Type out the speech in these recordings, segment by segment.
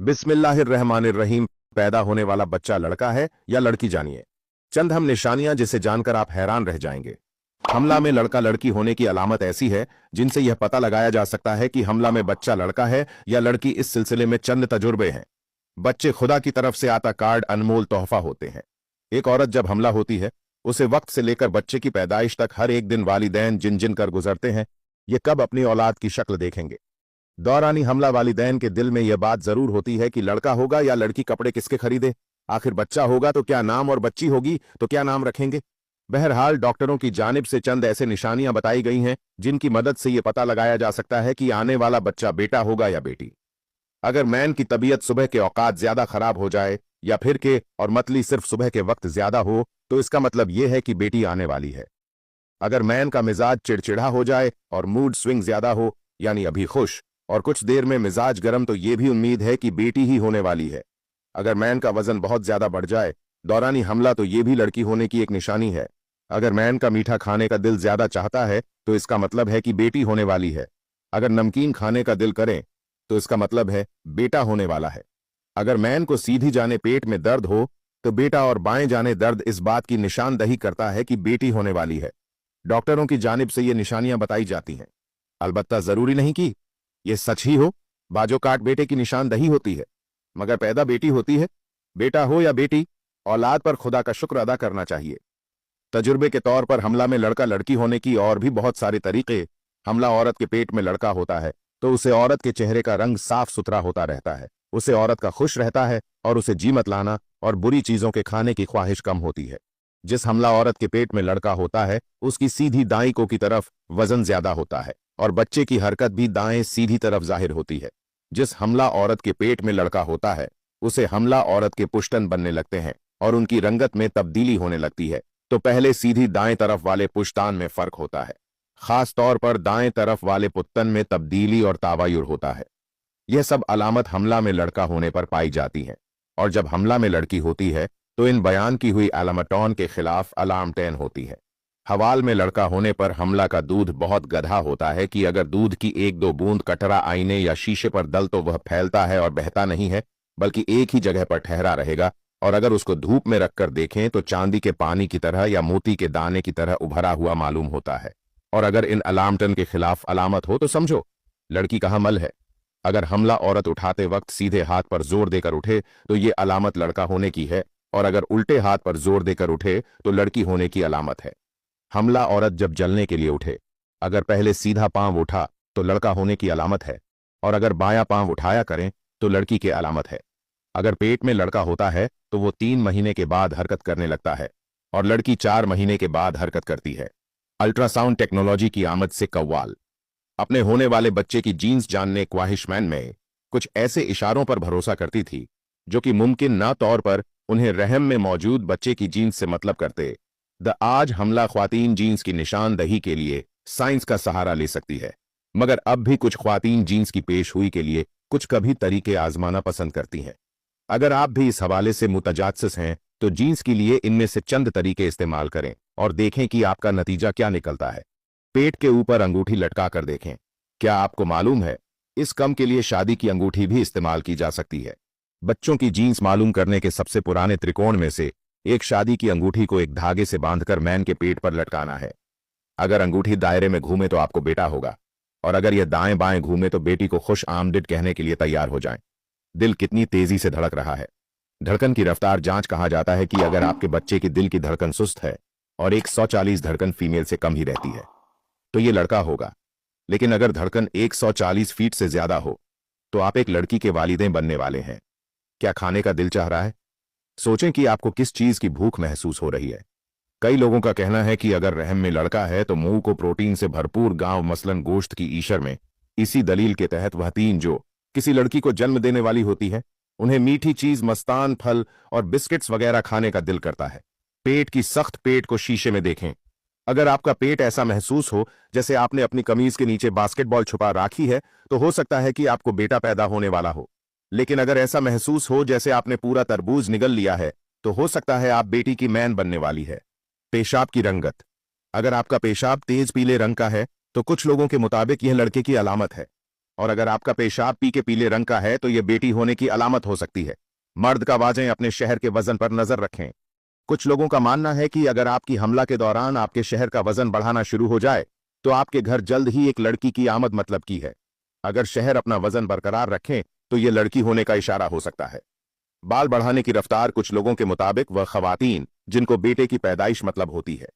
बिस्मिल्लाहिर्रहमानिर्रहीम। पैदा होने वाला बच्चा लड़का है या लड़की, जानिए चंद हम निशानियां जिसे जानकर आप हैरान रह जाएंगे। हमला में लड़का लड़की होने की अलामत ऐसी है जिनसे यह पता लगाया जा सकता है कि हमला में बच्चा लड़का है या लड़की। इस सिलसिले में चंद तजुर्बे हैं। बच्चे खुदा की तरफ से आता कार्ड अनमोल तोहफा होते हैं। एक औरत जब हमला होती है, उसे वक्त से लेकर बच्चे की पैदाइश तक हर एक दिन वालिदैन जिन जिन कर गुजरते हैं, ये कब अपनी औलाद की शक्ल देखेंगे। दौरानी हमला वालिदैन के दिल में यह बात जरूर होती है कि लड़का होगा या लड़की, कपड़े किसके खरीदे, आखिर बच्चा होगा तो क्या नाम, और बच्ची होगी तो क्या नाम रखेंगे। बहरहाल डॉक्टरों की जानिब से चंद ऐसे निशानियां बताई गई हैं जिनकी मदद से यह पता लगाया जा सकता है कि आने वाला बच्चा बेटा होगा या बेटी। अगर मैन की तबीयत सुबह के औकात ज्यादा खराब हो जाए या फिर के और मतली सिर्फ सुबह के वक्त ज्यादा हो तो इसका मतलब यह है कि बेटी आने वाली है। अगर मैन का मिजाज चिड़चिड़ा हो जाए और मूड स्विंग ज्यादा हो, यानी अभी खुश और कुछ देर में मिजाज गर्म, तो यह भी उम्मीद है कि बेटी ही होने वाली है। अगर मैन का वजन बहुत ज्यादा बढ़ जाए दौरानी हमला, तो यह भी लड़की होने की एक निशानी है। अगर मैन का मीठा खाने का दिल ज्यादा चाहता है तो इसका मतलब है कि बेटी होने वाली है। अगर नमकीन खाने का दिल करें तो इसका मतलब है बेटा होने वाला है। अगर मैन को सीधी जाने पेट में दर्द हो तो बेटा, और बाएं जाने दर्द इस बात की निशानदही करता है कि बेटी होने वाली है। डॉक्टरों की जानिब से ये निशानियां बताई जाती हैं। अलबत्ता जरूरी नहीं कि यह सच ही हो। बाजो काट बेटे की निशानदही होती है, मगर पैदा बेटी होती है। बेटा हो या बेटी, औलाद पर खुदा का शुक्र अदा करना चाहिए। तजुर्बे के तौर पर हमला में लड़का लड़की होने की और भी बहुत सारे तरीके। हमला औरत के पेट में लड़का होता है तो उसे औरत के चेहरे का रंग साफ सुथरा होता रहता है, उसे औरत का खुश रहता है और उसे जी मत लाना और बुरी चीजों के खाने की ख्वाहिश कम होती है। जिस हमला औरत के पेट में लड़का होता है उसकी सीधी दाईं को की तरफ वजन ज्यादा होता है और बच्चे की हरकत भी दाएं सीधी तरफ जाहिर होती है। जिस हमला औरत के पेट में लड़का होता है उसे हमला औरत के पुश्तन बनने लगते हैं और उनकी रंगत में तब्दीली होने लगती है। तो पहले सीधी दाएं तरफ वाले पुश्तान में फर्क होता है, खास तौर पर दाएं तरफ वाले पुत्तन में तब्दीली और तावायुर होता है। यह सब अलामत हमला में लड़का होने पर पाई जाती हैं। और जब हमला में लड़की होती है तो इन बयान की हुई अलामतों के खिलाफ अलामतैन होती है। हवाल में लड़का होने पर हमला का दूध बहुत गधा होता है कि अगर दूध की एक दो बूंद कटरा आईने या शीशे पर दल तो वह फैलता है और बहता नहीं है, बल्कि एक ही जगह पर ठहरा रहेगा। और अगर उसको धूप में रखकर देखें तो चांदी के पानी की तरह या मोती के दाने की तरह उभरा हुआ मालूम होता है। और अगर इन अलामतन के खिलाफ अलामत हो तो समझो लड़की का हमल है। अगर हमला औरत उठाते वक्त सीधे हाथ पर जोर देकर उठे तो ये अलामत लड़का होने की है, और अगर उल्टे हाथ पर जोर देकर उठे तो लड़की होने की अलामत है। हमला औरत जब जलने के लिए उठे, अगर पहले सीधा पांव उठा तो लड़का होने की अलामत है, और अगर बायां पांव उठाया करें तो लड़की की अलामत है। अगर पेट में लड़का होता है तो वो 3 महीने के बाद हरकत करने लगता है और लड़की 4 महीने के बाद हरकत करती है। अल्ट्रासाउंड टेक्नोलॉजी की आमद से कव्वाल अपने होने वाले बच्चे की जीन्स जानने ख्वाहिशमैन में कुछ ऐसे इशारों पर भरोसा करती थी जो कि मुमकिन ना तौर पर उन्हें रहम में मौजूद बच्चे की जीन्स से मतलब करते। आज हमला ख्वातीन जीन्स की निशानदही के लिए साइंस का सहारा ले सकती है, मगर अब भी कुछ ख्वातीन जीन्स की पेश हुई के लिए कुछ कभी तरीके आजमाना पसंद करती हैं। अगर आप भी इस हवाले से मुतजास्सिस हैं तो जीन्स के लिए इनमें से चंद तरीके इस्तेमाल करें और देखें कि आपका नतीजा क्या निकलता है। पेट के ऊपर अंगूठी लटका कर देखें। क्या आपको मालूम है इस कम के लिए शादी की अंगूठी भी इस्तेमाल की जा सकती है। बच्चों की जीन्स मालूम करने के सबसे पुराने त्रिकोण में से एक शादी की अंगूठी को एक धागे से बांधकर मैन के पेट पर लटकाना है। अगर अंगूठी दायरे में घूमे तो आपको बेटा होगा, और अगर यह दाएं बाएं घूमे तो बेटी को खुश आमदीद कहने के लिए तैयार हो जाएं। दिल कितनी तेजी से धड़क रहा है। धड़कन की रफ्तार जांच कहा जाता है कि अगर आपके बच्चे की दिल की धड़कन सुस्त है और 140 धड़कन फीमेल से कम ही रहती है तो ये लड़का होगा, लेकिन अगर धड़कन 140 फीट से ज्यादा हो तो आप एक लड़की के वालिदें बनने वाले हैं। क्या खाने का दिल चाह रहा है? सोचें कि आपको किस चीज की भूख महसूस हो रही है। कई लोगों का कहना है कि अगर रहम में लड़का है तो मुंह को प्रोटीन से भरपूर गांव मसलन गोश्त की ईशर में। इसी दलील के तहत वह तीन जो किसी लड़की को जन्म देने वाली होती है उन्हें मीठी चीज, मस्तान, फल और बिस्किट्स वगैरह खाने का दिल करता है। पेट की सख्त पेट को शीशे में देखें। अगर आपका पेट ऐसा महसूस हो जैसे आपने अपनी कमीज के नीचे बास्केटबॉल छुपा राखी है तो हो सकता है कि आपको बेटा पैदा होने वाला हो। लेकिन अगर ऐसा महसूस हो जैसे आपने पूरा तरबूज निगल लिया है तो हो सकता है आप बेटी की मैन बनने वाली है। पेशाब की रंगत। अगर आपका पेशाब तेज पीले रंग का है तो कुछ लोगों के मुताबिक यह लड़के की अलामत है। और अगर आपका पेशाब पी के पीले रंग का है तो यह बेटी होने की अलामत हो सकती है। मर्द का वाजें अपने शहर के वजन पर नजर रखें। कुछ लोगों का मानना है कि अगर आपकी हमला के दौरान आपके शहर का वजन बढ़ाना शुरू हो जाए तो आपके घर जल्द ही एक लड़की की आमद मतलब की है। अगर शहर अपना वजन बरकरार रखें तो यह लड़की होने का इशारा हो सकता है। बाल बढ़ाने की रफ्तार कुछ लोगों के मुताबिक वह खवातीन जिनको बेटे की पैदाइश मतलब होती है,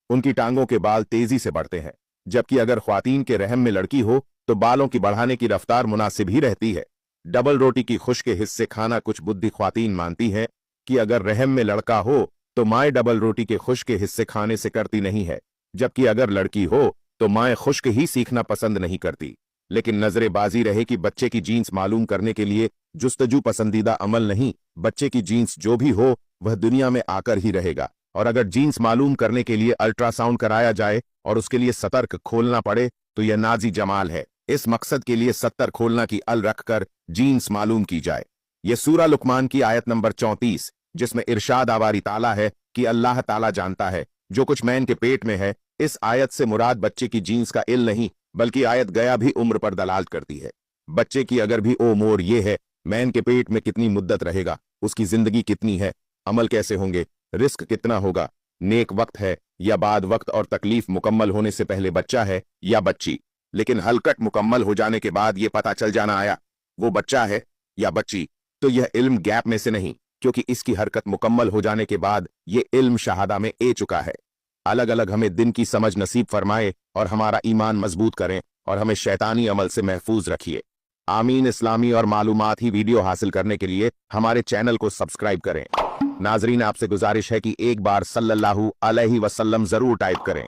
उनकी टांगों के बाल तेजी से बढ़ते हैं, जबकि अगर ख्वातीन के रहम में लड़की हो तो बालों की बढ़ाने की रफ्तार मुनासिब ही रहती है। डबल रोटी की खुश्क हिस्से खाना कुछ बुद्धि ख्वातीन मानती हैं कि अगर रहम में लड़का हो तो माए डबल रोटी के खुश्क हिस्से खाने से करती नहीं है, जबकि अगर लड़की हो तो माए खुश्क ही सीखना पसंद नहीं करती। लेकिन नजरेबाजी रहे कि बच्चे की जीन्स मालूम करने के लिए जुस्तजू पसंदीदा अमल नहीं, बच्चे की जीन्स जो भी हो वह दुनिया में आकर ही रहेगा। और अगर जीन्स मालूम करने के लिए अल्ट्रासाउंड कराया जाए और उसके लिए सतर्क खोलना पड़े तो यह नाजी जमाल है। इस मकसद के लिए 70 खोलना की अल रखकर जीन्स मालूम की जाए। यह सूरा लुकमान की आयत नंबर 34 जिसमें इरशाद आवारी ताला है कि अल्लाह ताला जानता है जो कुछ मैन के पेट में है। इस आयत से मुराद बच्चे की जीन्स का इल नहीं बल्कि आयत गया भी उम्र पर दलाल करती है। बच्चे की अगर भी उम्र ये है मैन के पेट में कितनी मुद्दत रहेगा, उसकी जिंदगी कितनी है, अमल कैसे होंगे, रिस्क कितना होगा, नेक वक्त है या बाद वक्त, और तकलीफ मुकम्मल होने से पहले बच्चा है या बच्ची। लेकिन हलकट मुकम्मल हो जाने के बाद यह पता चल जाना आया वो बच्चा है या बच्ची, तो यह इल्म गैप में से नहीं, क्योंकि इसकी हरकत मुकम्मल हो जाने के बाद यह इल्म शहादा में ए चुका है। अलग अलग हमें दिन की समझ नसीब फरमाए और हमारा ईमान मजबूत करें और हमें शैतानी अमल से महफूज रखिए। आमीन। इस्लामी और मालूमाती वीडियो हासिल करने के लिए हमारे चैनल को सब्सक्राइब करें। नाजरीन, आपसे गुजारिश है कि एक बार सल्लल्लाहु अलैहि वसल्लम जरूर टाइप करें।